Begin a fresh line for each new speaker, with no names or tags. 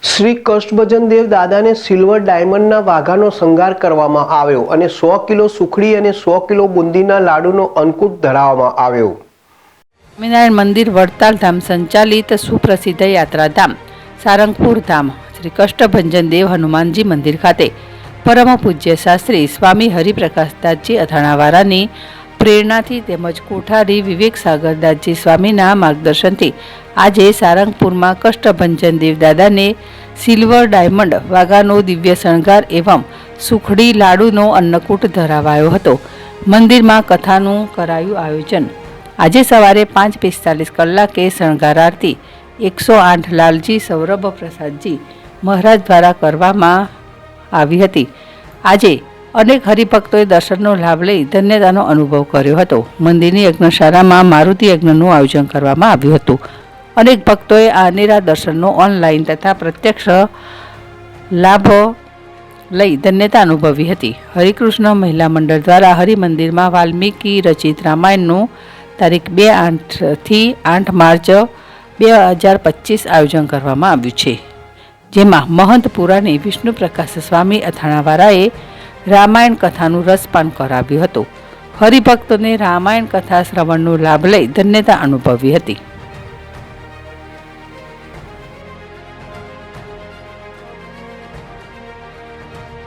શ્રી કષ્ટભંજન દેવ દાદાને સિલ્વર ડાયમંડના વાઘાનો શણગાર કરવામાં આવ્યો અને 100 કિલો સુખડી અને 100 કિલો બુંદીના લાડુનો અન્નકૂટ ધરાવવામાં આવ્યો.
સ્વામિનારાયણ મંદિર વડતાલ ધામ સંચાલિત સુપ્રસિદ્ધ યાત્રાધામ સારંગપુર ધામ શ્રી કષ્ટભંજન દેવ હનુમાનજી મંદિર ખાતે પરમ પૂજ્ય શાસ્ત્રી સ્વામી હરિપ્રકાશદાસજી અથાણાવાળાની પ્રેરણાથી તેમજ કોઠારી વિવેક સાગરદાસજી સ્વામીના માર્ગદર્શનથી આજે સારંગપુરમાં કષ્ટભંજન દેવ દાદાને સિલ્વર ડાયમંડ વાઘાનો દિવ્ય શણગાર એવં સુખડી લાડુનો અન્નકૂટ ધરાવાયો હતો. મંદિરમાં કથાનું કરાયું આયોજન. આજે સવારે 5:45 કલાકે શણગાર આરતી 108 લાલજી સૌરભ પ્રસાદજી મહારાજ દ્વારા કરવામાં આવી હતી. આજે અનેક હરિભક્તોએ દર્શનનો લાભ લઈ ધન્યતાનો અનુભવ કર્યો હતો. મંદિરની યજ્ઞશાળામાં મારુતિ યજ્ઞનું આયોજન કરવામાં આવ્યું હતું. અનેક ભક્તોએ આ અનેરા દર્શનનો ઓનલાઈન તથા પ્રત્યક્ષ લાભ લઈ ધન્યતા અનુભવી હતી. હરિકૃષ્ણ મહિલા મંડળ દ્વારા હરિમંદિરમાં વાલ્મીકી રચિત રામાયણનું તારીખ 2 થી 8 માર્ચ 2025 આયોજન કરવામાં આવ્યું છે. જેમાં મહંત પુરાણી વિષ્ણુ પ્રકાશ સ્વામી અથાણાવાળાએ રામાયણ કથાનું રસપાન કરાવ્યું હતું. હરિભક્તોને રામાયણ કથા શ્રવણનો લાભ લઈ ધન્યતા અનુભવી હતી.